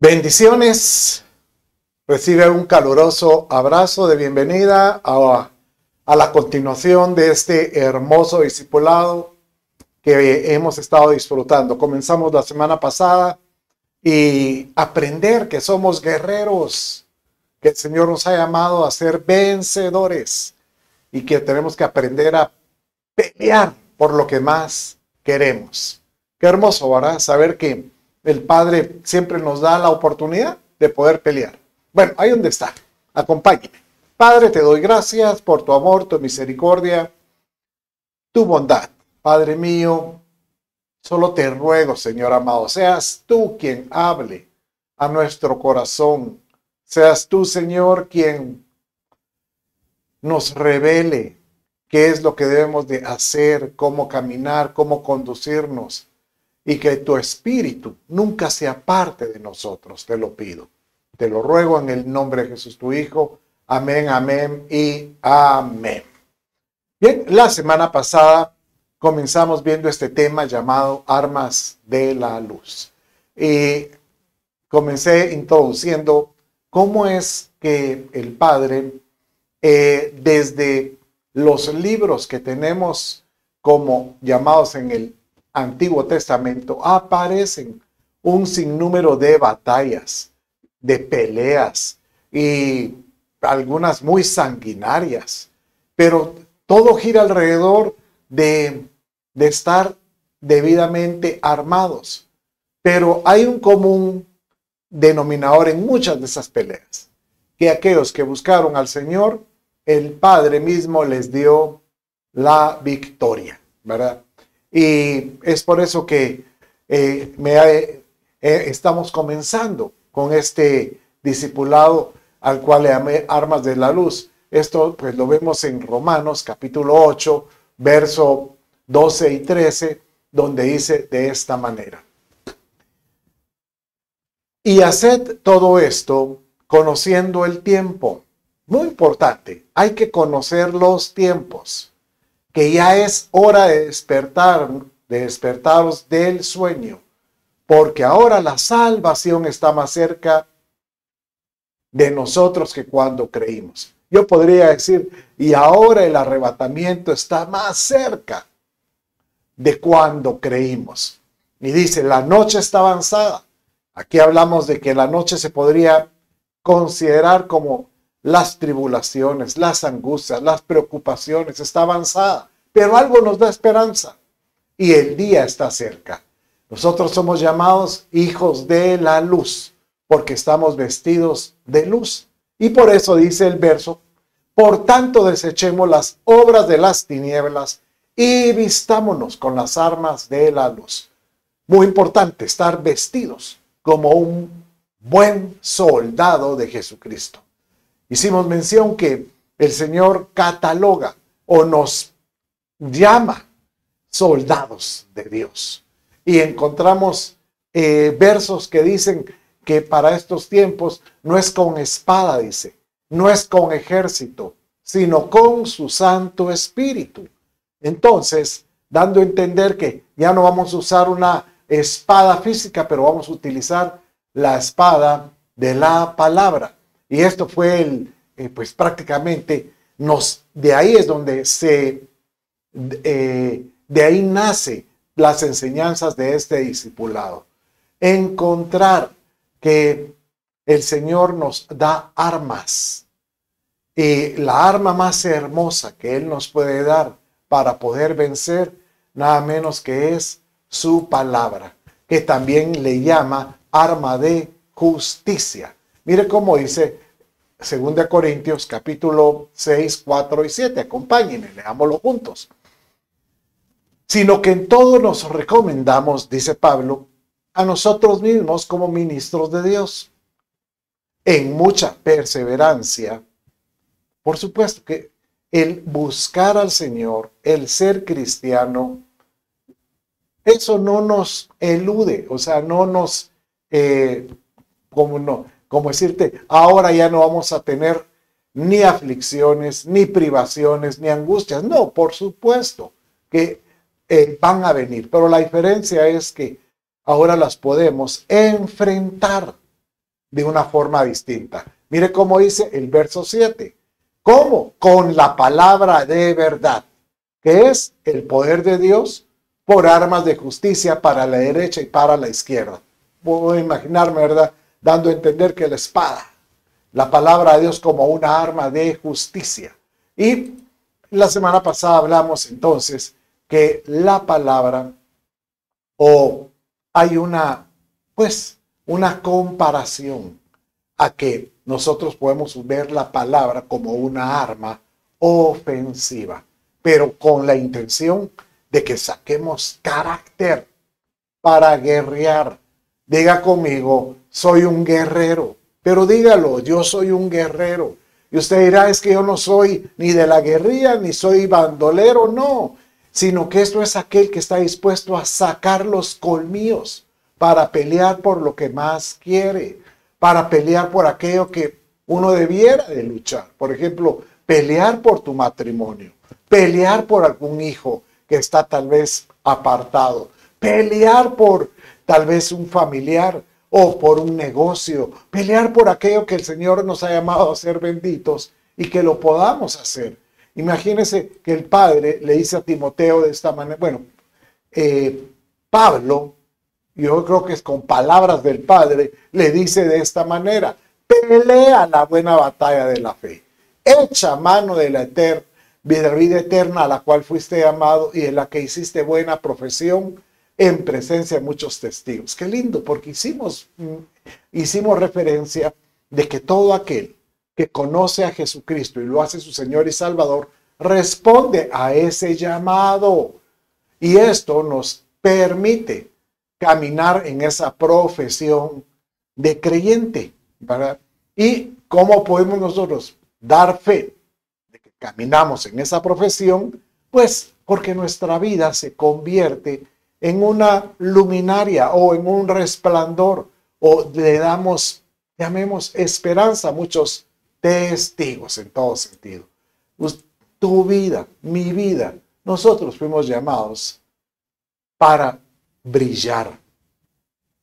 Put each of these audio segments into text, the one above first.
Bendiciones. Recibe un caluroso abrazo de bienvenida a la continuación de este hermoso discipulado que hemos estado disfrutando. Comenzamos la semana pasada y aprender que somos guerreros, que el Señor nos ha llamado a ser vencedores y que tenemos que aprender a pelear por lo que más queremos. Qué hermoso, ¿verdad? Saber que el Padre siempre nos da la oportunidad de poder pelear. Bueno, ahí donde está. Acompáñeme. Padre, te doy gracias por tu amor, tu misericordia, tu bondad. Padre mío, solo te ruego, Señor amado, seas tú quien hable a nuestro corazón. Seas tú, Señor, quien nos revele qué es lo que debemos de hacer, cómo caminar, cómo conducirnos. Y que tu espíritu nunca se aparte de nosotros, te lo pido. Te lo ruego en el nombre de Jesús, tu Hijo. Amén, amén y amén. Bien, la semana pasada comenzamos viendo este tema llamado Armas de la Luz. Y comencé introduciendo cómo es que el Padre, desde los libros que tenemos como llamados en el Antiguo Testamento, aparecen un sinnúmero de batallas, de peleas y algunas muy sanguinarias, pero todo gira alrededor de estar debidamente armados. Pero hay un común denominador en muchas de esas peleas, que aquellos que buscaron al Señor, el Padre mismo les dio la victoria, ¿verdad? Y es por eso que estamos comenzando con este discipulado al cual le llamé Armas de la Luz. Esto pues lo vemos en Romanos capítulo 8, verso 12 y 13, donde dice de esta manera: y haced todo esto conociendo el tiempo. Muy importante, hay que conocer los tiempos, que ya es hora de despertaros del sueño, porque ahora la salvación está más cerca de nosotros que cuando creímos. Yo podría decir, y ahora el arrebatamiento está más cerca de cuando creímos. Y dice, la noche está avanzada. Aquí hablamos de que la noche se podría considerar como las tribulaciones, las angustias, las preocupaciones, está avanzada, pero algo nos da esperanza y el día está cerca. Nosotros somos llamados hijos de la luz porque estamos vestidos de luz. Y por eso dice el verso, por tanto desechemos las obras de las tinieblas y vistámonos con las armas de la luz. Muy importante estar vestidos como un buen soldado de Jesucristo. Hicimos mención que el Señor cataloga o nos llama soldados de Dios. Y encontramos versos que dicen que para estos tiempos no es con espada, dice, no es con ejército, sino con su Santo Espíritu. Entonces, dando a entender que ya no vamos a usar una espada física, pero vamos a utilizar la espada de la palabra. Y esto fue pues prácticamente de ahí es donde de ahí nace las enseñanzas de este discipulado. Encontrar que el Señor nos da armas. Y la arma más hermosa que Él nos puede dar para poder vencer, nada menos que es su palabra, que también le llama arma de justicia. Mire cómo dice 2 Corintios capítulo 6, 4 y 7. Acompáñenme, leámoslo juntos. Sino que en todo nos recomendamos, dice Pablo, a nosotros mismos como ministros de Dios, en mucha perseverancia. Por supuesto que el buscar al Señor, el ser cristiano, eso no nos elude, o sea, no nos, como decirte, ahora ya no vamos a tener ni aflicciones, ni privaciones, ni angustias. No, por supuesto que van a venir, pero la diferencia es que ahora las podemos enfrentar de una forma distinta. Mire cómo dice el verso 7. ¿Cómo? Con la palabra de verdad, que es el poder de Dios por armas de justicia para la derecha y para la izquierda. Puedo imaginarme, ¿verdad? Dando a entender que la espada, la palabra de Dios como una arma de justicia. Y la semana pasada hablamos entonces que la palabra, o hay una comparación a que nosotros podemos ver la palabra como una arma ofensiva, pero con la intención de que saquemos carácter para guerrear. Diga conmigo, soy un guerrero, pero dígalo, yo soy un guerrero. Y usted dirá, es que yo no soy ni de la guerrilla, ni soy bandolero, no, sino que esto es aquel que está dispuesto a sacar los colmillos para pelear por lo que más quiere, para pelear por aquello que uno debiera de luchar. Por ejemplo, pelear por tu matrimonio, pelear por algún hijo que está tal vez apartado, pelear por tal vez un familiar o por un negocio, pelear por aquello que el Señor nos ha llamado a ser benditos y que lo podamos hacer. Imagínense que el Padre le dice a Timoteo de esta manera, Pablo, yo creo que es con palabras del Padre, le dice de esta manera: pelea la buena batalla de la fe, echa mano de la vida eterna a la cual fuiste llamado y en la que hiciste buena profesión en presencia de muchos testigos. Qué lindo, porque hicimos referencia de que todo aquel que conoce a Jesucristo y lo hace su Señor y Salvador, responde a ese llamado. Y esto nos permite caminar en esa profesión de creyente, ¿verdad? ¿Y cómo podemos nosotros dar fe de que caminamos en esa profesión? Pues porque nuestra vida se convierte en una luminaria o en un resplandor, o le damos, llamemos, esperanza a muchos testigos en todo sentido. Tu vida, mi vida, nosotros fuimos llamados para brillar.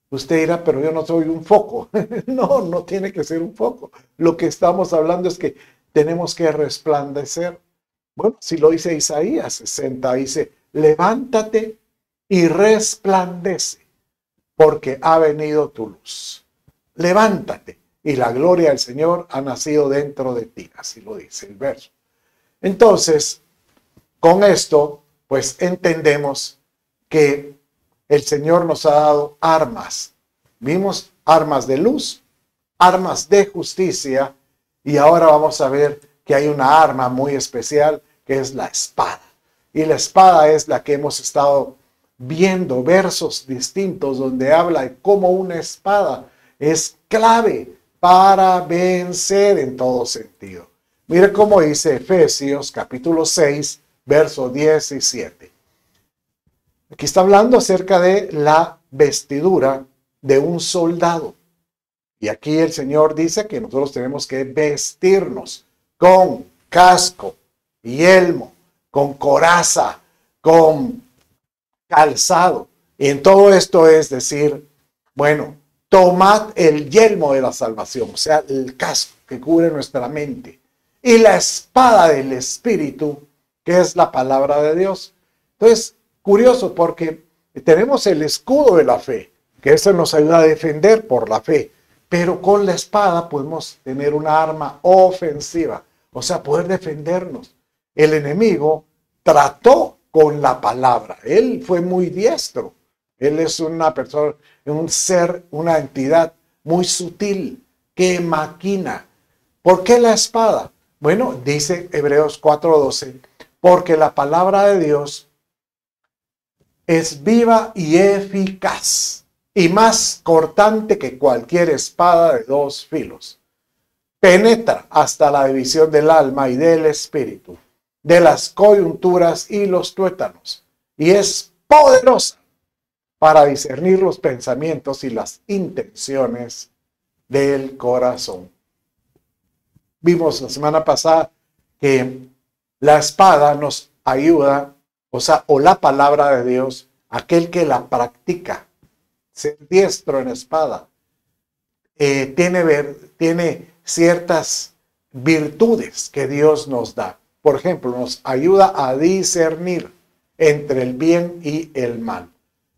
Usted dirá, pero yo no soy un foco. No, no tiene que ser un foco. Lo que estamos hablando es que tenemos que resplandecer. Bueno, si lo dice Isaías 60, dice, levántate y resplandece, porque ha venido tu luz. Levántate, y la gloria del Señor ha nacido dentro de ti. Así lo dice el verso. Entonces, con esto, pues entendemos que el Señor nos ha dado armas. Vimos armas de luz, armas de justicia, y ahora vamos a ver que hay una arma muy especial, que es la espada. Y la espada es la que hemos estado viendo, versos distintos donde habla de cómo una espada es clave para vencer en todo sentido. Mire cómo dice Efesios capítulo 6, verso 17. Aquí está hablando acerca de la vestidura de un soldado. Y aquí el Señor dice que nosotros tenemos que vestirnos con casco, yelmo, con coraza, con calzado. Y en todo esto es decir, bueno, tomad el yelmo de la salvación, o sea, el casco que cubre nuestra mente, y la espada del Espíritu, que es la palabra de Dios. Entonces, curioso, porque tenemos el escudo de la fe, que eso nos ayuda a defender por la fe, pero con la espada podemos tener una arma ofensiva, o sea, poder defendernos. El enemigo trató con la palabra, él fue muy diestro, él es una persona, un ser, una entidad muy sutil que maquina. ¿Por qué la espada? Bueno, dice Hebreos 4:12, porque la palabra de Dios es viva y eficaz y más cortante que cualquier espada de dos filos. Penetra hasta la división del alma y del espíritu, de las coyunturas y los tuétanos, y es poderosa para discernir los pensamientos y las intenciones del corazón. Vimos la semana pasada que la espada nos ayuda, o la palabra de Dios, aquel que la practica, ser diestro en espada, tiene ciertas virtudes que Dios nos da. Por ejemplo, nos ayuda a discernir entre el bien y el mal.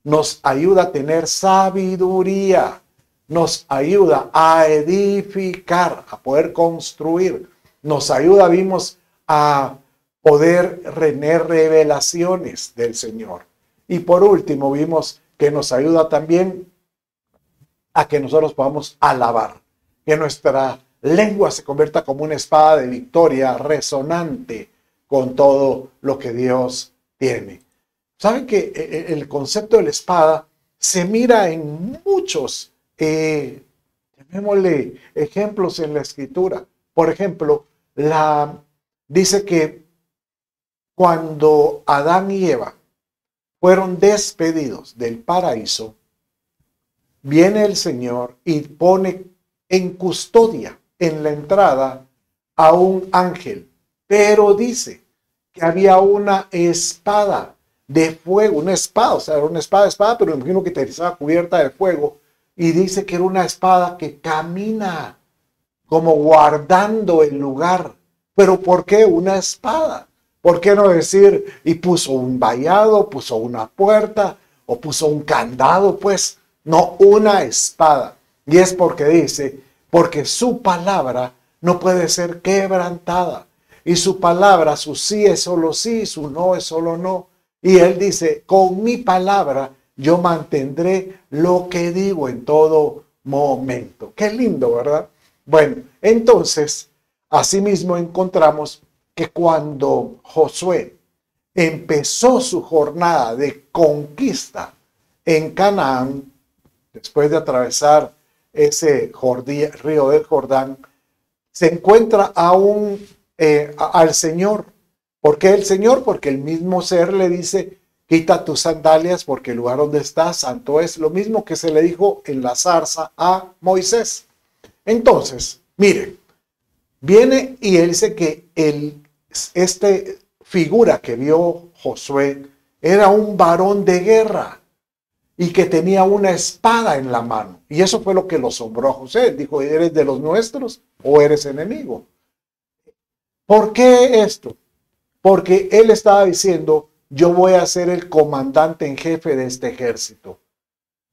Nos ayuda a tener sabiduría. Nos ayuda a edificar, a poder construir. Nos ayuda, vimos, a poder tener revelaciones del Señor. Y por último, vimos que nos ayuda también a que nosotros podamos alabar. Que nuestra lengua se convierta como una espada de victoria resonante con todo lo que Dios tiene. ¿Saben que el concepto de la espada se mira en muchos, llamémosle, ejemplos en la Escritura? Por ejemplo, dice que cuando Adán y Eva fueron despedidos del paraíso, viene el Señor y pone en custodia en la entrada a un ángel, pero dice que había una espada de fuego, una espada, o sea, era una espada, pero me imagino que estaba cubierta de fuego, y dice que era una espada que camina como guardando el lugar. ¿Pero por qué una espada? ¿Por qué no decir, y puso un vallado, puso una puerta, o puso un candado? Pues no, una espada. Y es porque dice, porque su palabra no puede ser quebrantada. Y su palabra, su sí es solo sí, su no es solo no. Y él dice, con mi palabra yo mantendré lo que digo en todo momento. Qué lindo, ¿verdad? Bueno, entonces, asimismo encontramos que cuando Josué empezó su jornada de conquista en Canaán, después de atravesar ese río del Jordán, se encuentra al Señor. ¿Por qué el Señor? Porque el mismo ser le dice, quita tus sandalias porque el lugar donde estás santo es. Lo mismo que se le dijo en la zarza a Moisés. Entonces, mire, viene y él dice que figura que vio Josué era un varón de guerra y que tenía una espada en la mano. Y eso fue lo que lo asombró a José. Dijo, ¿eres de los nuestros o eres enemigo? ¿Por qué esto? Porque él estaba diciendo, yo voy a ser el comandante en jefe de este ejército.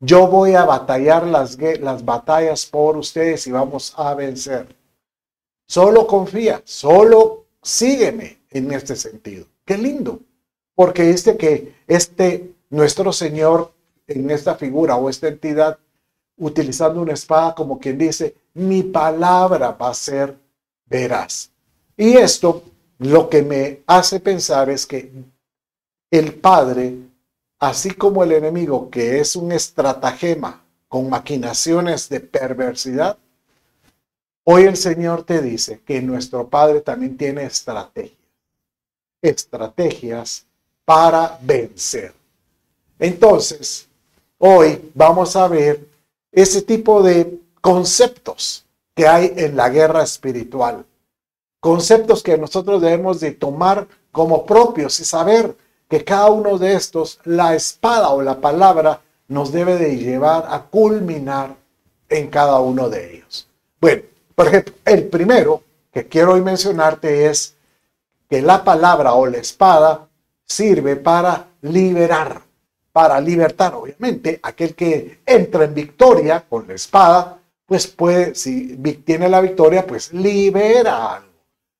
Yo voy a batallar las batallas por ustedes y vamos a vencer. Solo confía, solo sígueme en este sentido. Qué lindo. Porque nuestro Señor en esta figura o esta entidad, utilizando una espada como quien dice, mi palabra va a ser veraz. Y esto lo que me hace pensar es que el Padre, así como el enemigo, que es un estratagema con maquinaciones de perversidad, hoy el Señor te dice que nuestro Padre también tiene estrategias para vencer. Entonces, hoy vamos a ver ese tipo de conceptos que hay en la guerra espiritual. Conceptos que nosotros debemos de tomar como propios y saber que cada uno de estos, la espada o la palabra, nos debe de llevar a culminar en cada uno de ellos. Bueno, por ejemplo, el primero que quiero hoy mencionarte es que la palabra o la espada sirve para liberar, para libertar. Obviamente, aquel que entra en victoria con la espada, pues puede, si tiene la victoria, pues libera algo.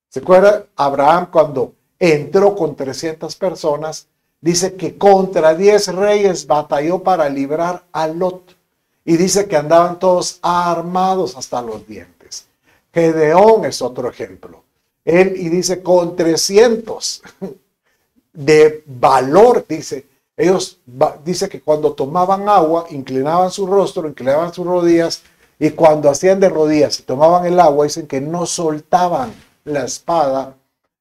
¿Se acuerda? Abraham cuando entró con 300 personas, dice que contra 10 reyes batalló para librar a Lot. Y dice que andaban todos armados hasta los dientes. Gedeón es otro ejemplo. Y dice con 300 de valor, dice que cuando tomaban agua, inclinaban su rostro, inclinaban sus rodillas, y cuando hacían de rodillas y tomaban el agua, dicen que no soltaban la espada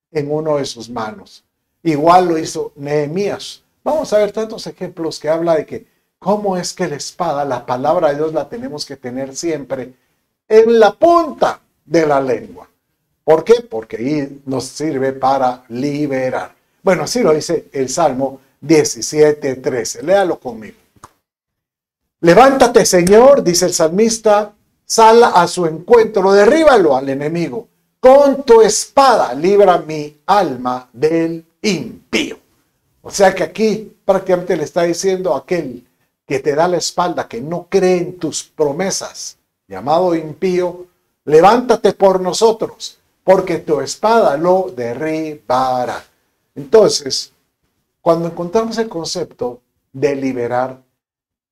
en uno de sus manos. Igual lo hizo Nehemías. Vamos a ver tantos ejemplos que habla de que cómo es que la espada, la palabra de Dios, la tenemos que tener siempre en la punta de la lengua. ¿Por qué? Porque ahí nos sirve para liberar. Bueno, así lo dice el Salmo 17:13. Léalo conmigo. Levántate, Señor, dice el salmista, sal a su encuentro, derríbalo al enemigo. Con tu espada libra mi alma del impío. O sea que aquí prácticamente le está diciendo a aquel que te da la espalda, que no cree en tus promesas, llamado impío, levántate por nosotros, porque tu espada lo derribará. Entonces, cuando encontramos el concepto de liberar,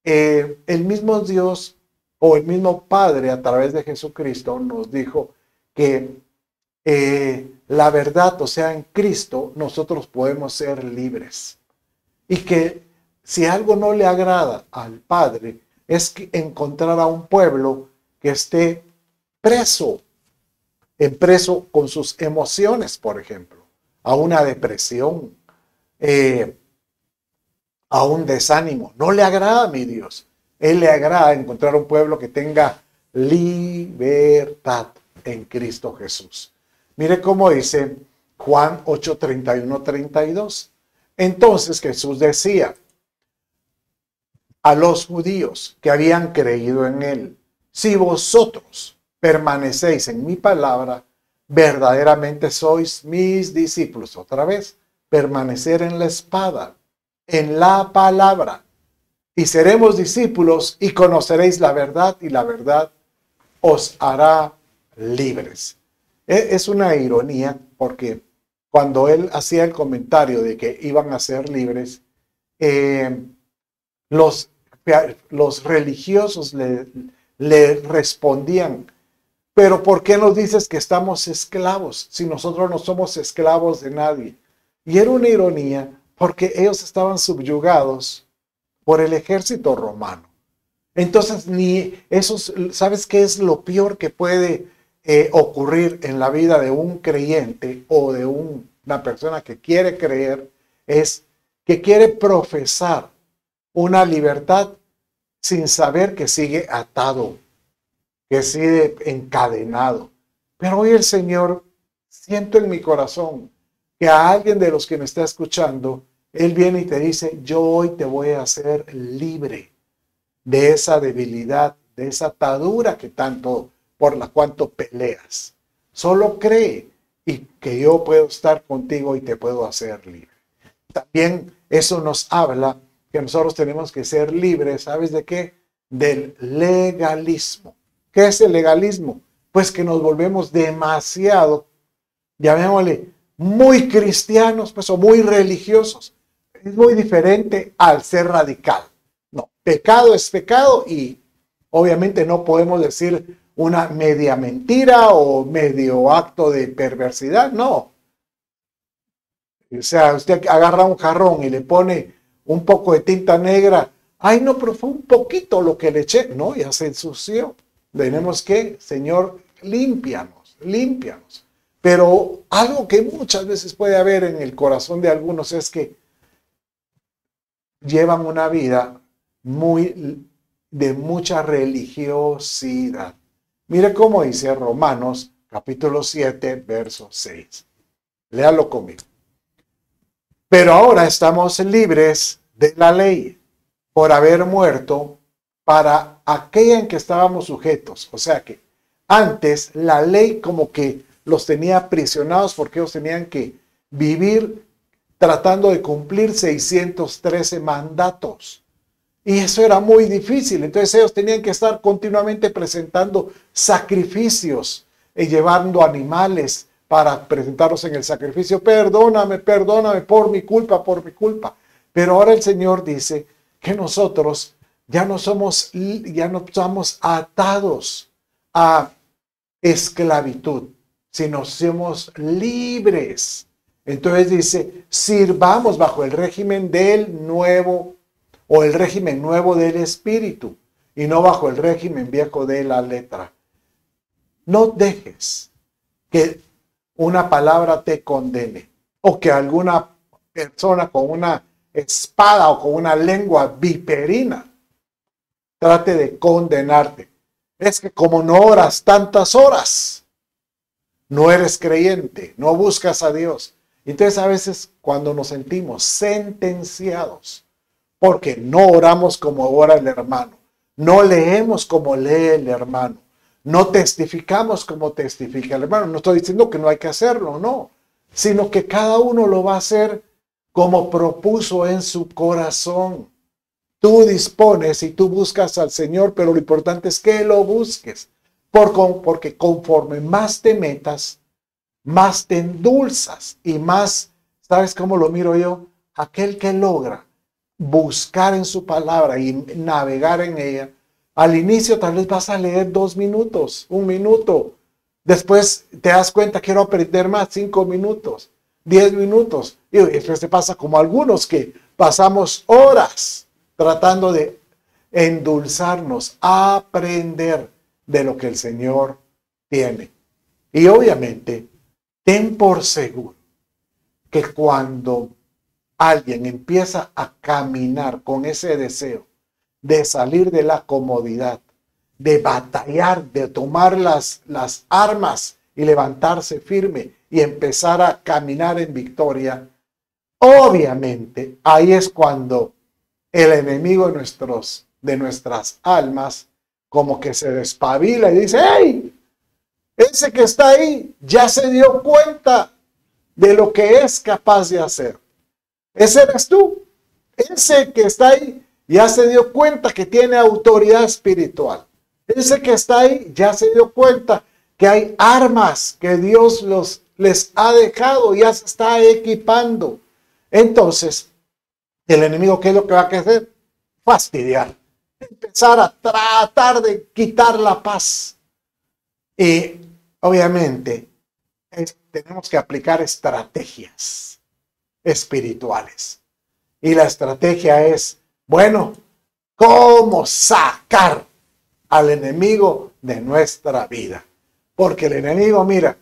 el mismo Dios o el mismo Padre a través de Jesucristo nos dijo que la verdad, o sea, en Cristo, nosotros podemos ser libres. Y que si algo no le agrada al Padre, es que encontrar a un pueblo que esté preso con sus emociones, por ejemplo, a una depresión, a un desánimo. No le agrada a mi Dios. Él le agrada encontrar un pueblo que tenga libertad en Cristo Jesús. Mire cómo dice Juan 8, 31, 32. Entonces Jesús decía a los judíos que habían creído en él: si vosotros permanecéis en mi palabra, verdaderamente sois mis discípulos. Otra vez, permanecer en la espada, en la palabra. Y seremos discípulos y conoceréis la verdad, y la verdad os hará libres. Es una ironía, porque cuando él hacía el comentario de que iban a ser libres, los religiosos le respondían: pero ¿por qué nos dices que estamos esclavos si nosotros no somos esclavos de nadie? Y era una ironía, porque ellos estaban subyugados por el ejército romano. Entonces, ni eso, ¿sabes qué es lo peor que puede ocurrir en la vida de un creyente o de una persona que quiere creer? Es que quiere profesar una libertad sin saber que sigue atado, que sigue encadenado. Pero hoy el Señor, siento en mi corazón que a alguien de los que me está escuchando, Él viene y te dice: yo hoy te voy a hacer libre de esa debilidad, de esa atadura que tanto, por la cuanto peleas. Solo cree y que yo puedo estar contigo y te puedo hacer libre. También eso nos habla que nosotros tenemos que ser libres, ¿sabes de qué? Del legalismo. ¿Qué es el legalismo? Pues que nos volvemos demasiado, llamémosle, muy cristianos, pues, o muy religiosos. Es muy diferente al ser radical. No, pecado es pecado, y obviamente no podemos decir una media mentira o medio acto de perversidad, no. O sea, usted agarra un jarrón y le pone un poco de tinta negra. Ay, no, pero fue un poquito lo que le eché. No, ya se ensució. Tenemos que, Señor, límpianos, límpianos. Pero algo que muchas veces puede haber en el corazón de algunos es que llevan una vida de mucha religiosidad. Mire cómo dice Romanos capítulo 7, verso 6. Léalo conmigo. Pero ahora estamos libres de la ley por haber muerto para aquella en que estábamos sujetos. O sea que antes la ley como que los tenía aprisionados, porque ellos tenían que vivir tratando de cumplir 613 mandatos. Y eso era muy difícil. Entonces ellos tenían que estar continuamente presentando sacrificios y llevando animales para presentarlos en el sacrificio. Perdóname, perdóname por mi culpa, por mi culpa. Pero ahora el Señor dice que nosotros ya no estamos atados a esclavitud, sino somos libres. Entonces dice: sirvamos bajo el régimen del nuevo, o el régimen nuevo del Espíritu, y no bajo el régimen viejo de la letra. No dejes que una palabra te condene, o que alguna persona con una espada o con una lengua viperina trate de condenarte. Es que como no oras tantas horas, no eres creyente, no buscas a Dios. Entonces a veces cuando nos sentimos sentenciados porque no oramos como ora el hermano, no leemos como lee el hermano, No testificamos como testifica el hermano. No estoy diciendo que no hay que hacerlo, no. Sino que cada uno lo va a hacer como propuso en su corazón. Tú dispones y tú buscas al Señor, pero lo importante es que lo busques. Porque conforme más te metas, más te endulzas y más, ¿sabes cómo lo miro yo? Aquel que logra buscar en su palabra y navegar en ella, al inicio tal vez vas a leer 2 minutos, 1 minuto. Después te das cuenta, quiero aprender más, 5 minutos, 10 minutos. Y después te pasa como algunos que pasamos horas tratando de endulzarnos, aprender de lo que el Señor tiene. Y obviamente, ten por seguro que cuando alguien empieza a caminar con ese deseo de salir de la comodidad, de batallar, de tomar las armas y levantarse firme y empezar a caminar en victoria, obviamente ahí es cuando el enemigo de nuestras almas como que se despabila y dice, ¡hey! Ese que está ahí ya se dio cuenta de lo que es capaz de hacer. Ese eres tú. Ese que está ahí ya se dio cuenta que tiene autoridad espiritual. Ese que está ahí ya se dio cuenta que hay armas que Dios les ha dejado, ya se está equipando. Entonces, el enemigo, ¿qué es lo que va a hacer? Fastidiar. Empezar a tratar de quitar la paz. Y obviamente tenemos que aplicar estrategias espirituales. Y la estrategia es, bueno, ¿cómo sacar al enemigo de nuestra vida? Porque el enemigo, mira,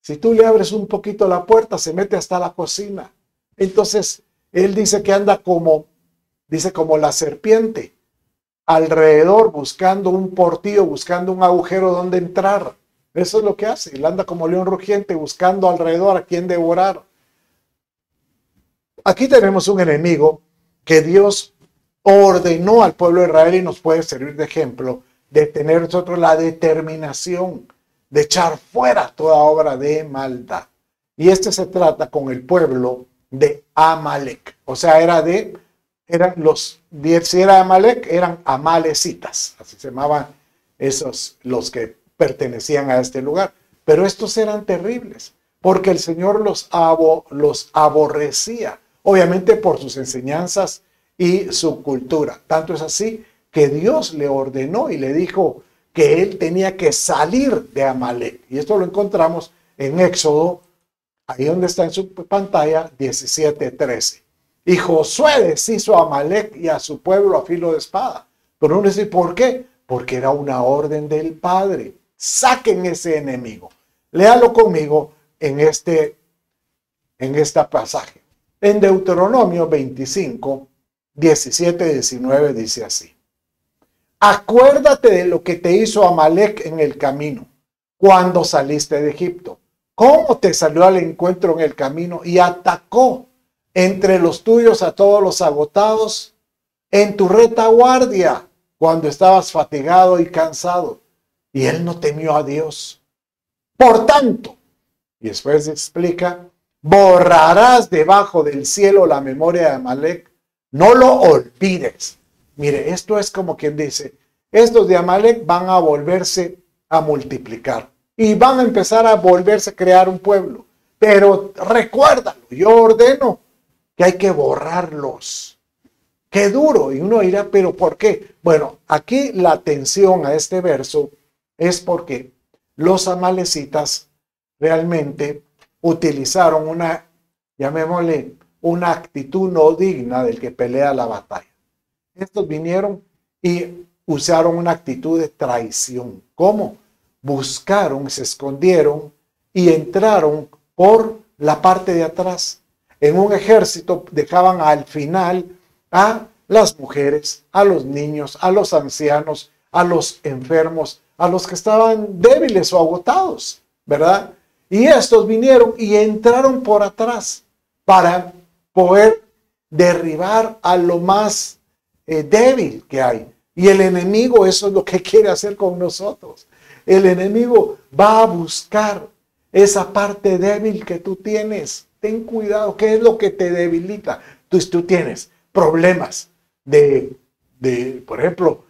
si tú le abres un poquito la puerta, se mete hasta la cocina. Entonces, él dice que anda como la serpiente, alrededor buscando un portillo, buscando un agujero donde entrar. Eso es lo que hace. Él anda como león rugiente buscando alrededor a quien devorar. Aquí tenemos un enemigo que Dios ordenó al pueblo de Israel y nos puede servir de ejemplo de tener nosotros la determinación de echar fuera toda obra de maldad. Y se trata con el pueblo de Amalek. O sea, si era Amalek, eran amalecitas. Así se llamaban los que pertenecían a este lugar. Pero estos eran terribles, porque el Señor los aborrecía, obviamente por sus enseñanzas y su cultura. Tanto es así que Dios le ordenó y le dijo que él tenía que salir de Amalek. Y esto lo encontramos en Éxodo, ahí donde está en su pantalla, 17:13. Y Josué deshizo a Amalek y a su pueblo a filo de espada. Pero uno dice, ¿por qué? Porque era una orden del Padre. Saquen ese enemigo. Léalo conmigo en esta pasaje. En Deuteronomio 25, 17 y 19 dice así. Acuérdate de lo que te hizo Amalek en el camino, cuando saliste de Egipto. Cómo te salió al encuentro en el camino y atacó entre los tuyos a todos los agotados en tu retaguardia cuando estabas fatigado y cansado. Y él no temió a Dios. Por tanto, y después explica, borrarás debajo del cielo la memoria de Amalek. No lo olvides. Mire, esto es como quien dice, estos de Amalek van a volverse a multiplicar y van a empezar a volverse a crear un pueblo. Pero recuérdalo, yo ordeno que hay que borrarlos. Qué duro. Y uno dirá, ¿pero por qué? Bueno, aquí la atención a este verso es porque los amalecitas realmente utilizaron llamémosle, una actitud no digna del que pelea la batalla. Estos vinieron y usaron una actitud de traición. ¿Cómo? Buscaron, se escondieron y entraron por la parte de atrás. En un ejército dejaban al final a las mujeres, a los niños, a los ancianos, a los enfermos, a los que estaban débiles o agotados, ¿verdad? Y estos vinieron y entraron por atrás para poder derribar a lo más débil que hay. Y el enemigo eso es lo que quiere hacer con nosotros. El enemigo va a buscar esa parte débil que tú tienes. Ten cuidado, ¿qué es lo que te debilita? Tú tienes problemas por ejemplo,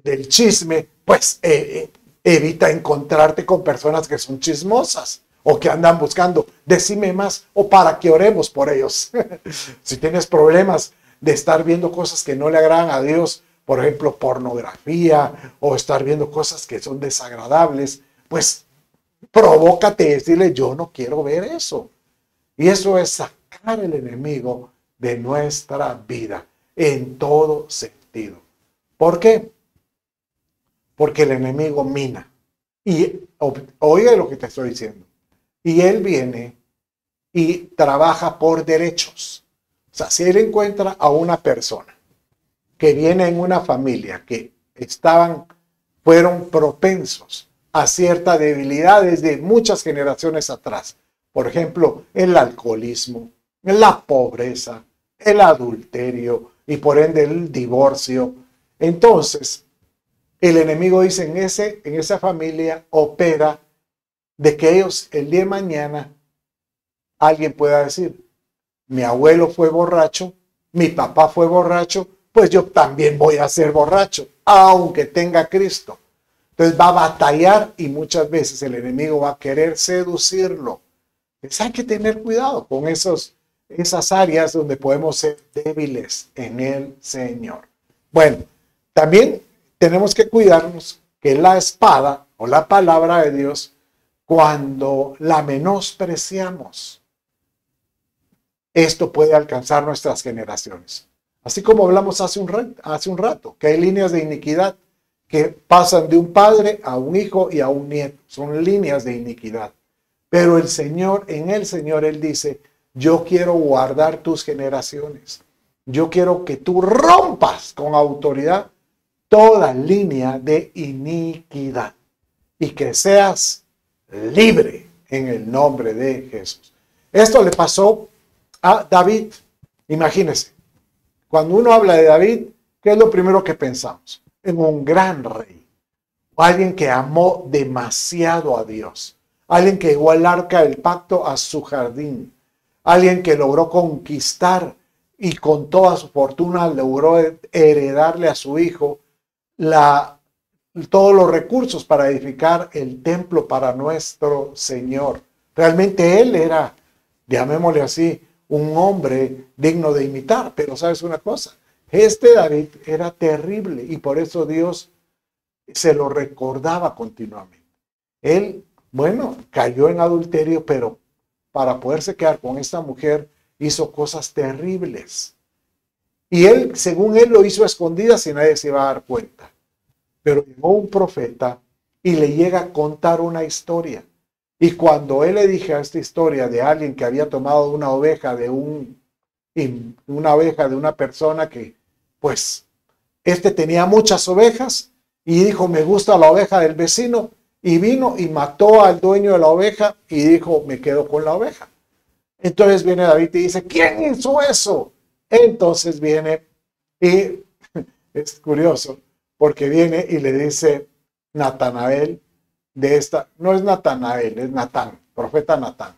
del chisme, pues evita encontrarte con personas que son chismosas o que andan buscando, decime más o para que oremos por ellos. Si tienes problemas de estar viendo cosas que no le agradan a Dios, por ejemplo, pornografía o estar viendo cosas que son desagradables, pues provócate y decirle, yo no quiero ver eso. Y eso es sacar el enemigo de nuestra vida en todo sentido. ¿Por qué? Porque el enemigo mina. Y oiga lo que te estoy diciendo. Y él viene y trabaja por derechos. O sea, si él encuentra a una persona que viene en una familia que fueron propensos a cierta debilidad desde muchas generaciones atrás. Por ejemplo, el alcoholismo, la pobreza, el adulterio y por ende el divorcio. Entonces, el enemigo dice en esa familia opera de que ellos el día de mañana alguien pueda decir, mi abuelo fue borracho, mi papá fue borracho, pues yo también voy a ser borracho, aunque tenga Cristo. Entonces va a batallar y muchas veces el enemigo va a querer seducirlo. Entonces hay que tener cuidado con esas áreas donde podemos ser débiles en el Señor. Bueno, también tenemos que cuidarnos que la espada o la palabra de Dios, cuando la menospreciamos, esto puede alcanzar nuestras generaciones. Así como hablamos hace un rato, que hay líneas de iniquidad que pasan de un padre a un hijo y a un nieto. Son líneas de iniquidad. Pero el Señor, en el Señor, Él dice, yo quiero guardar tus generaciones. Yo quiero que tú rompas con autoridad toda línea de iniquidad y que seas libre en el nombre de Jesús. Esto le pasó a David. Imagínense, cuando uno habla de David, ¿qué es lo primero que pensamos? En un gran rey, alguien que amó demasiado a Dios, alguien que llevó al arca del pacto a su jardín, alguien que logró conquistar y con toda su fortuna logró heredarle a su hijo todos los recursos para edificar el templo para nuestro Señor. Realmente él era, llamémosle así, un hombre digno de imitar. Pero ¿sabes una cosa? David era terrible y por eso Dios se lo recordaba continuamente. Él, bueno, cayó en adulterio, pero para poderse quedar con esta mujer hizo cosas terribles. Y él, según él, lo hizo a escondidas y nadie se iba a dar cuenta. Pero llegó un profeta y le llega a contar una historia. Y cuando él le dije a esta historia de alguien que había tomado una oveja de una persona que, pues, tenía muchas ovejas y dijo, me gusta la oveja del vecino, y vino y mató al dueño de la oveja y dijo, me quedo con la oveja. Entonces viene David y dice, ¿quién hizo eso? Entonces viene y es curioso porque viene y le dice Natanael no es Natanael, es Natán, profeta Natán.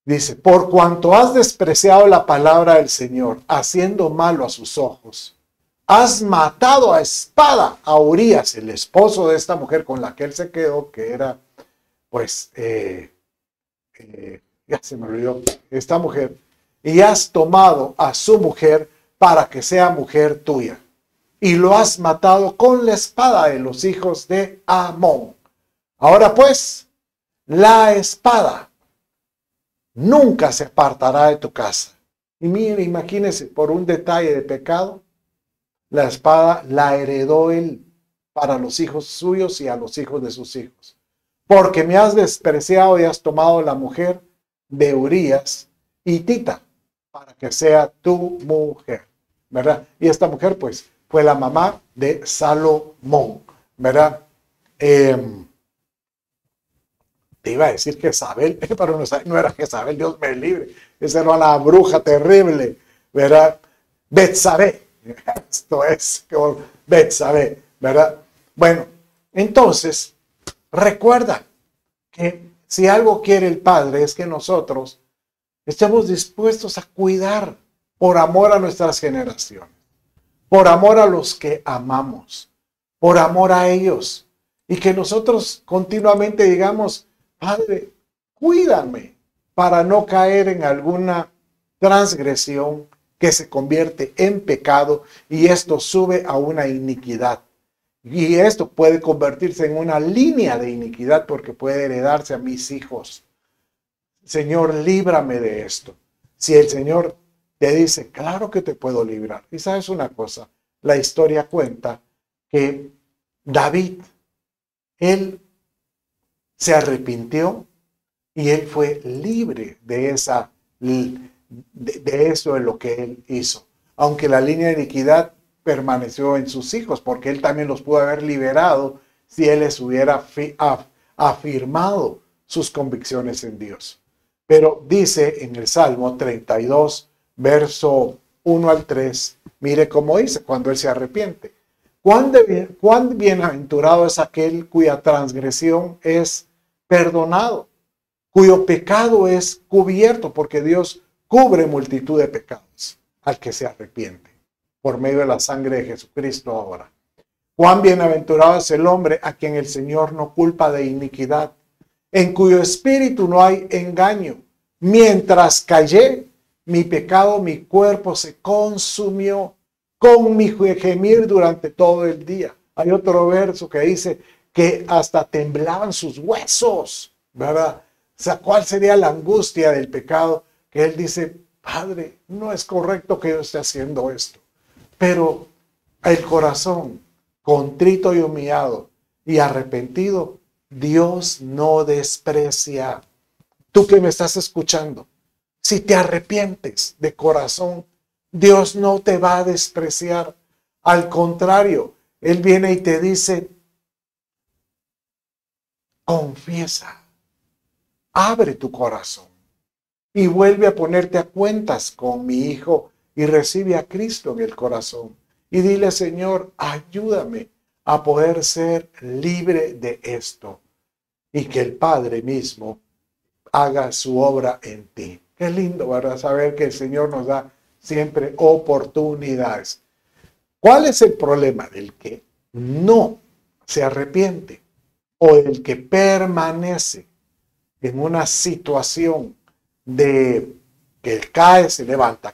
Dice, por cuanto has despreciado la palabra del Señor, haciendo malo a sus ojos, has matado a espada a Urías, el esposo de esta mujer con la que él se quedó, que era, pues, ya se me olvidó, esta mujer, y has tomado a su mujer para que sea mujer tuya. Y lo has matado con la espada de los hijos de Amón. Ahora pues, la espada nunca se apartará de tu casa. Y mire, imagínese, por un detalle de pecado, la espada la heredó él para los hijos suyos y a los hijos de sus hijos. Porque me has despreciado y has tomado la mujer de Urías hitita para que sea tu mujer, ¿verdad? Y esta mujer, pues, fue la mamá de Salomón, ¿verdad? Te iba a decir Jezabel, pero no era Jezabel, Dios me libre. Esa era una bruja terrible, ¿verdad? Betsabé, esto es Betsabé, ¿verdad? Bueno, Entonces, recuerda que si algo quiere el Padre es que nosotros estemos dispuestos a cuidar por amor a nuestras generaciones, por amor a los que amamos, por amor a ellos. Y que nosotros continuamente digamos, Padre, cuídame para no caer en alguna transgresión que se convierte en pecado y esto sube a una iniquidad. Y esto puede convertirse en una línea de iniquidad porque puede heredarse a mis hijos. Señor, líbrame de esto. Si el Señor te dice, claro que te puedo librar. Y sabes una cosa, la historia cuenta que David, él se arrepintió y él fue libre de eso de lo que él hizo. Aunque la línea de iniquidad permaneció en sus hijos, porque él también los pudo haber liberado si él les hubiera afirmado sus convicciones en Dios. Pero dice en el Salmo 32, verso 1 al 3, mire cómo dice cuando él se arrepiente. Cuán bienaventurado es aquel cuya transgresión es perdonado, cuyo pecado es cubierto, porque Dios cubre multitud de pecados al que se arrepiente por medio de la sangre de Jesucristo ahora. Cuán bienaventurado es el hombre a quien el Señor no culpa de iniquidad, en cuyo espíritu no hay engaño. Mientras callé, mi pecado, mi cuerpo se consumió con mi gemir durante todo el día. Hay otro verso que dice que hasta temblaban sus huesos, ¿verdad? O sea, ¿cuál sería la angustia del pecado? Que él dice, Padre, no es correcto que yo esté haciendo esto. Pero el corazón contrito y humillado y arrepentido, Dios no desprecia. Tú que me estás escuchando, si te arrepientes de corazón, Dios no te va a despreciar. Al contrario, Él viene y te dice, confiesa, abre tu corazón y vuelve a ponerte a cuentas con mi hijo y recibe a Cristo en el corazón. Y dile, Señor, ayúdame a poder ser libre de esto y que el Padre mismo haga su obra en ti. Qué lindo, ¿verdad? Saber que el Señor nos da siempre oportunidades. ¿Cuál es el problema? Del que no se arrepiente o el que permanece en una situación de que cae, se levanta,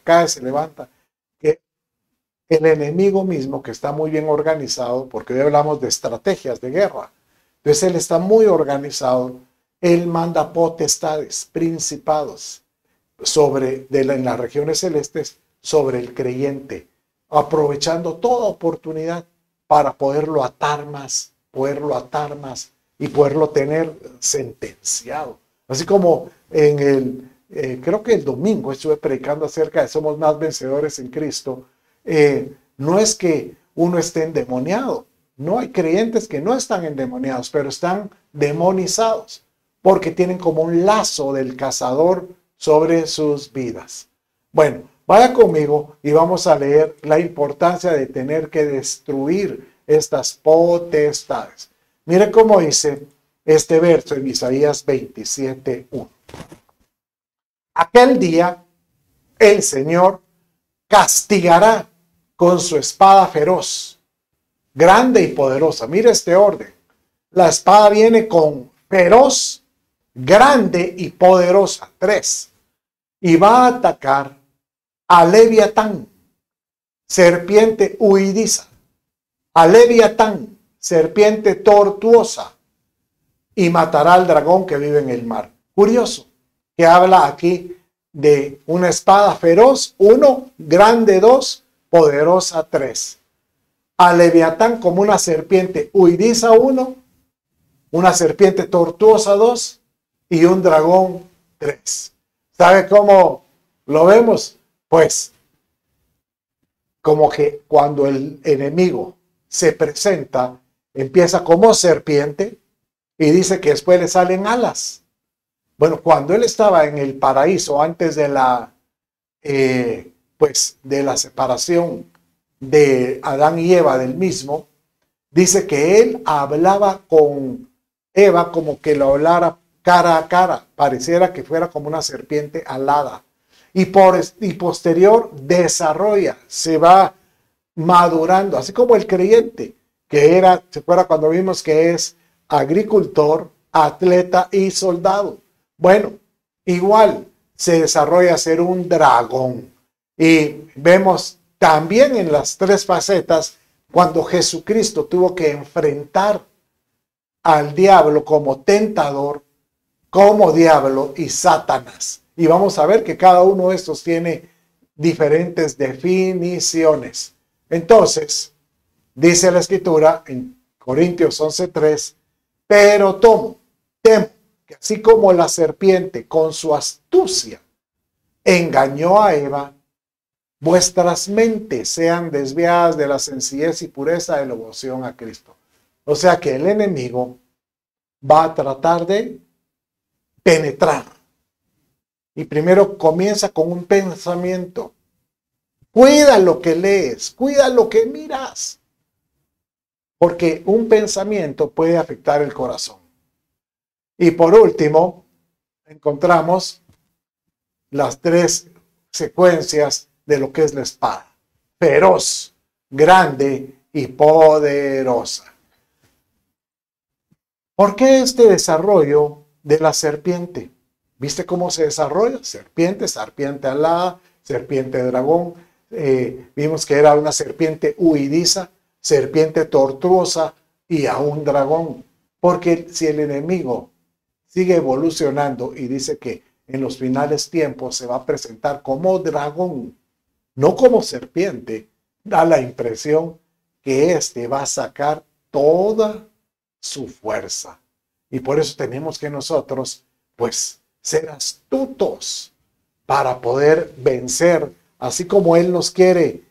que el enemigo mismo, que está muy bien organizado, porque hoy hablamos de estrategias de guerra, entonces él está muy organizado, él manda potestades, principados en las regiones celestes sobre el creyente, aprovechando toda oportunidad para poderlo atar más y poderlo tener sentenciado. Así como creo que el domingo estuve predicando acerca de somos más vencedores en Cristo. No es que uno esté endemoniado, no hay creyentes que no están endemoniados, pero están demonizados porque tienen como un lazo del cazador sobre sus vidas. Bueno, vaya conmigo y vamos a leer la importancia de tener que destruir estas potestades. Mire cómo dice este verso en Isaías 27:1. Aquel día el Señor castigará con su espada feroz, grande y poderosa. Mire este orden. La espada viene con feroz, grande y poderosa. 3. Y va a atacar a Leviatán, serpiente huidiza. A Leviatán, serpiente tortuosa. Y matará al dragón que vive en el mar. Curioso que habla aquí de una espada feroz, 1, grande 2, poderosa 3. A Leviatán como una serpiente huidiza 1, una serpiente tortuosa 2 y un dragón 3. ¿Sabe cómo lo vemos? Pues como que cuando el enemigo se presenta, empieza como serpiente y dice que después le salen alas. Bueno, cuando él estaba en el paraíso antes de de la separación de Adán y Eva del mismo, dice que él hablaba con Eva como que lo hablara cara a cara, pareciera que fuera como una serpiente alada. Y posterior desarrolla, se va madurando, así como el creyente, que era, ¿se acuerda cuando vimos que es agricultor, atleta y soldado? Bueno, igual se desarrolla a ser un dragón. Y vemos también en las tres facetas, cuando Jesucristo tuvo que enfrentar al diablo como tentador, como diablo y Satanás. Y vamos a ver que cada uno de estos tiene diferentes definiciones. Entonces, dice la Escritura en Corintios 11:3, pero temo que así como la serpiente con su astucia engañó a Eva, vuestras mentes sean desviadas de la sencillez y pureza de la devoción a Cristo. O sea que el enemigo va a tratar de penetrar. Y primero comienza con un pensamiento. Cuida lo que lees, cuida lo que miras. Porque un pensamiento puede afectar el corazón. Y por último, encontramos las tres secuencias de lo que es la espada. Feroz, grande y poderosa. ¿Por qué este desarrollo de la serpiente? ¿Viste cómo se desarrolla? Serpiente, serpiente alada, serpiente dragón. Vimos que era una serpiente huidiza, serpiente tortuosa y aún dragón. Porque si el enemigo sigue evolucionando y dice que en los finales tiempos se va a presentar como dragón, no como serpiente, da la impresión que éste va a sacar toda su fuerza. Y por eso tenemos que nosotros, pues, ser astutos para poder vencer, así como él nos quiere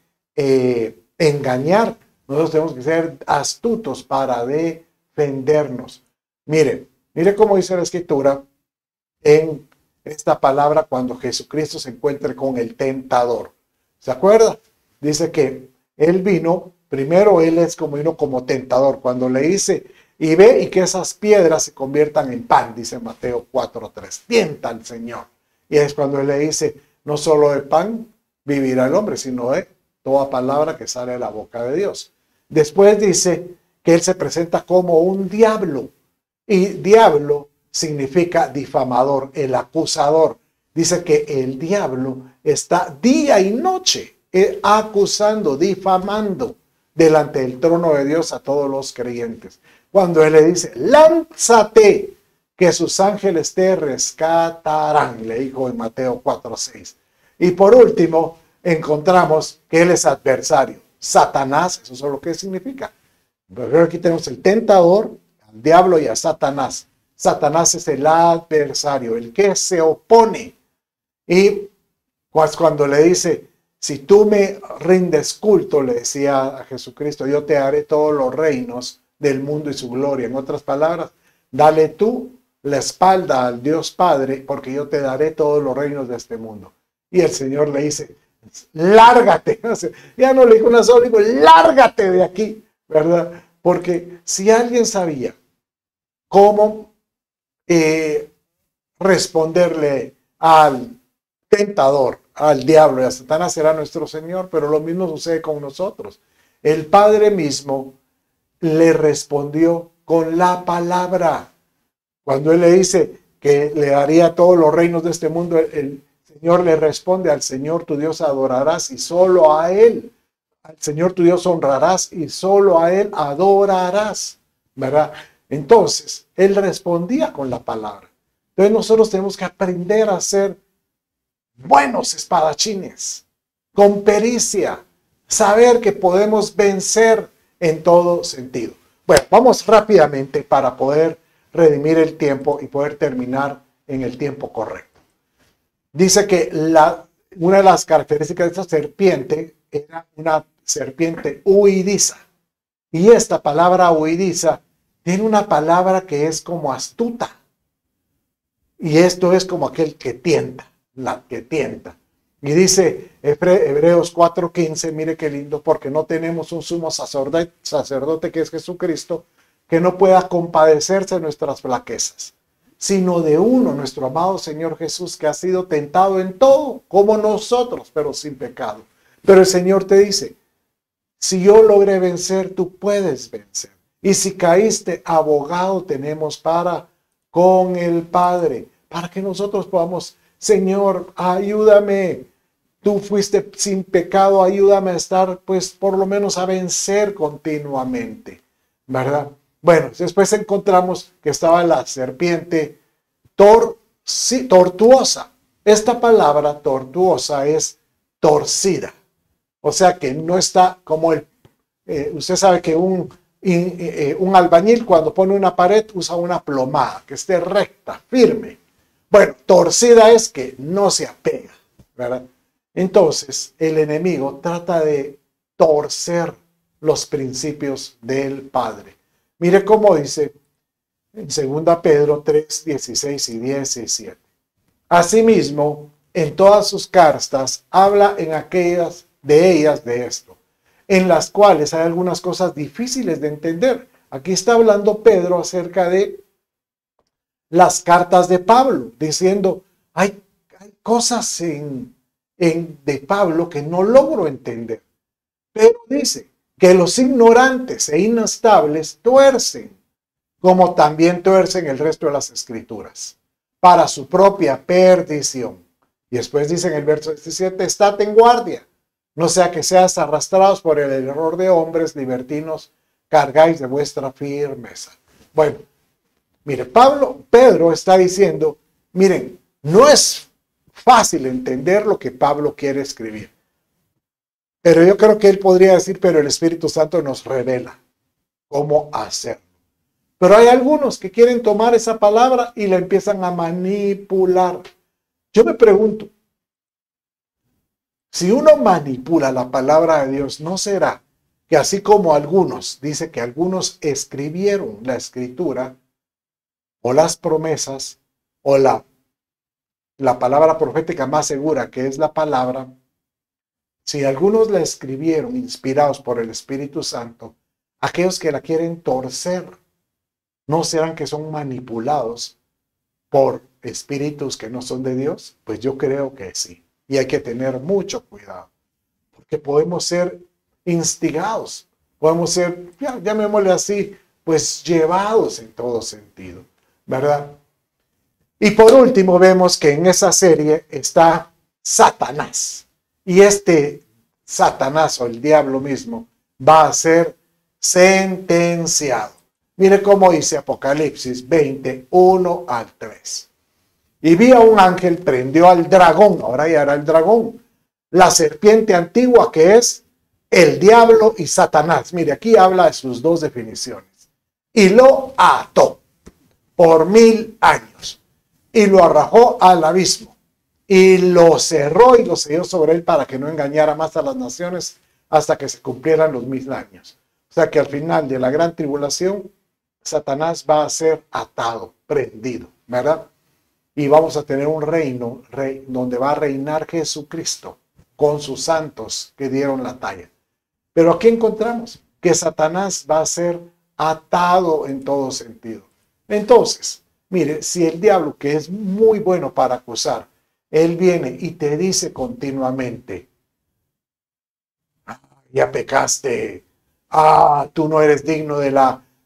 engañar. Nosotros tenemos que ser astutos para defendernos. Mire cómo dice la Escritura en esta palabra cuando Jesucristo se encuentre con el tentador. ¿Se acuerda? Dice que él vino, primero él es como vino como tentador. Cuando le dice, y ve y que esas piedras se conviertan en pan, dice Mateo 4:3. Tienta al Señor. Y es cuando él le dice, no solo de pan vivirá el hombre, sino de toda palabra que sale de la boca de Dios. Después dice que él se presenta como un diablo. Y diablo significa difamador, el acusador. Dice que el diablo está día y noche acusando, difamando delante del trono de Dios a todos los creyentes. Cuando él le dice, lánzate, que sus ángeles te rescatarán, le dijo en Mateo 4:6. Y por último, encontramos que él es adversario. Satanás, eso es lo que significa. Pero aquí tenemos el tentador, al diablo y a Satanás. Satanás es el adversario, el que se opone. Y cuando le dice, si tú me rindes culto, le decía a Jesucristo, yo te haré todos los reinos del mundo y su gloria. En otras palabras, dale tú la espalda al Dios Padre, porque yo te daré todos los reinos de este mundo. Y el Señor le dice, lárgate. Ya no le dijo una sola, dijo, lárgate de aquí, ¿verdad? Porque si alguien sabía cómo responderle al tentador, al diablo y a Satanás, será nuestro Señor, pero lo mismo sucede con nosotros. El Padre mismo le respondió con la palabra. Cuando él le dice que le daría todos los reinos de este mundo, el Señor le responde, al Señor tu Dios adorarás y solo a Él. Al Señor tu Dios honrarás y solo a Él adorarás, ¿verdad? Entonces, Él respondía con la palabra. Entonces nosotros tenemos que aprender a ser buenos espadachines, con pericia, saber que podemos vencer en todo sentido. Bueno, vamos rápidamente para poder redimir el tiempo y poder terminar en el tiempo correcto. Dice que una de las características de esta serpiente era una serpiente huidiza. Y esta palabra huidiza tiene una palabra que es como astuta. Y esto es como aquel que tienta, la que tienta. Y dice Hebreos 4:15, mire qué lindo, porque no tenemos un sumo sacerdote que es Jesucristo, que no pueda compadecerse de nuestras flaquezas, sino de uno, nuestro amado Señor Jesús, que ha sido tentado en todo, como nosotros, pero sin pecado. Pero el Señor te dice, si yo logré vencer, tú puedes vencer. Y si caíste, abogado tenemos con el Padre, para que nosotros podamos, Señor, ayúdame. Tú fuiste sin pecado, ayúdame a estar, pues, por lo menos a vencer continuamente, ¿verdad? Bueno, después encontramos que estaba la serpiente tortuosa. Esta palabra tortuosa es torcida. O sea que no está como usted sabe que un albañil cuando pone una pared usa una plomada, que esté recta, firme. Bueno, torcida es que no se apega, ¿verdad? Entonces, el enemigo trata de torcer los principios del Padre. Mire cómo dice en 2 Pedro 3, 16 y 17. Asimismo, en todas sus cartas habla en aquellas de ellas de esto, en las cuales hay algunas cosas difíciles de entender. Aquí está hablando Pedro acerca de las cartas de Pablo, diciendo, hay cosas de Pablo que no logro entender. Pero dice que los ignorantes e inestables tuercen, como también tuercen el resto de las escrituras, para su propia perdición. Y después dice en el verso 17, estad en guardia, no sea que seas arrastrados por el error de hombres libertinos, cargáis de vuestra firmeza. Bueno, mire, Pedro está diciendo, miren, no es fácil entender lo que Pablo quiere escribir. Pero yo creo que él podría decir, pero el Espíritu Santo nos revela cómo hacerlo. Pero hay algunos que quieren tomar esa palabra y la empiezan a manipular. Yo me pregunto, si uno manipula la palabra de Dios, ¿no será que así como algunos, dice que algunos escribieron la escritura o las promesas o la palabra profética más segura, que es la palabra, si algunos la escribieron inspirados por el Espíritu Santo, aquellos que la quieren torcer, ¿no serán que son manipulados por espíritus que no son de Dios? Pues yo creo que sí. Y hay que tener mucho cuidado, porque podemos ser instigados, podemos ser, llamémosle así, pues llevados en todo sentido, ¿verdad? Y por último vemos que en esa serie está Satanás. Y este Satanás o el diablo mismo va a ser sentenciado. Mire cómo dice Apocalipsis 20, 1 al 3. Y vi a un ángel, prendió al dragón, ahora ya era el dragón, la serpiente antigua que es el diablo y Satanás. Mire, aquí habla de sus dos definiciones. Y lo ató por 1000 años y lo arrojó al abismo y lo cerró y lo selló sobre él para que no engañara más a las naciones hasta que se cumplieran los 1000 años. O sea que al final de la gran tribulación, Satanás va a ser atado, prendido, ¿verdad? Y vamos a tener un reino donde va a reinar Jesucristo con sus santos que dieron la talla. Pero aquí encontramos que Satanás va a ser atado en todo sentido. Entonces, mire, si el diablo, que es muy bueno para acusar, él viene y te dice continuamente, ya pecaste, tú no eres digno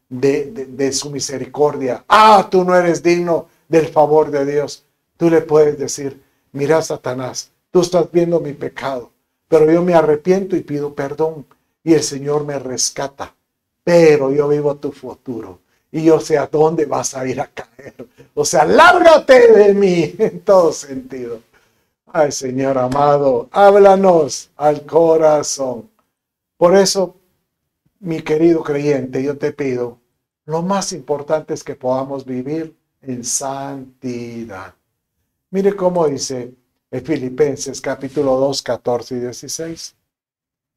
de su misericordia, tú no eres digno del favor de Dios. Tú le puedes decir, mira, Satanás, tú estás viendo mi pecado, pero yo me arrepiento y pido perdón y el Señor me rescata, pero yo vivo tu futuro y yo sé a dónde vas a ir a caer. O sea, lárgate de mí en todo sentido. Ay, Señor amado, háblanos al corazón. Por eso, mi querido creyente, yo te pido, lo más importante es que podamos vivir en santidad. Mire cómo dice en Filipenses capítulo 2, 14 y 16.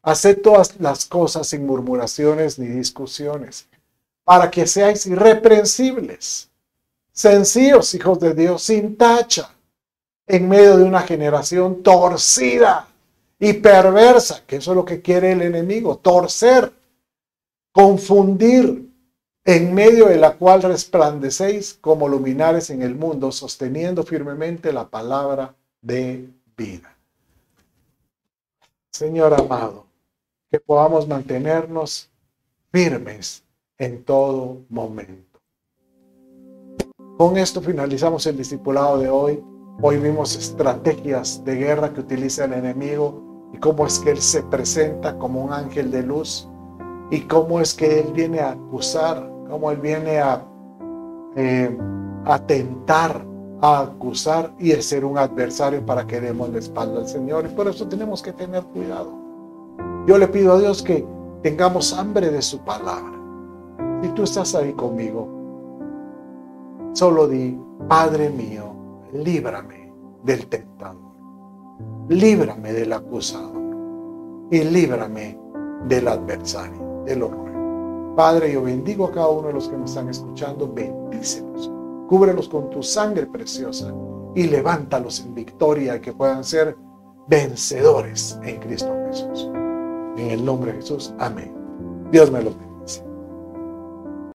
Haced todas las cosas sin murmuraciones ni discusiones, para que seáis irreprensibles, sencillos hijos de Dios, sin tacha, en medio de una generación torcida y perversa, que eso es lo que quiere el enemigo, torcer, confundir, en medio de la cual resplandecéis como luminares en el mundo, sosteniendo firmemente la palabra de vida. Señor amado, que podamos mantenernos firmes en todo momento. Con esto finalizamos el discipulado de hoy. Hoy vimos estrategias de guerra que utiliza el enemigo y cómo es que él se presenta como un ángel de luz y cómo es que él viene a acusar, cómo él viene a tentar, a acusar y a ser un adversario para que demos la espalda al Señor. Y por eso tenemos que tener cuidado. Yo le pido a Dios que tengamos hambre de su palabra. Si tú estás ahí conmigo, solo di: Padre mío, líbrame del tentador, líbrame del acusador y líbrame del adversario, del horror. Padre, yo bendigo a cada uno de los que me están escuchando. Bendícelos, cúbrelos con tu sangre preciosa y levántalos en victoria, que puedan ser vencedores en Cristo Jesús. En el nombre de Jesús, amén. Dios me lo bendiga.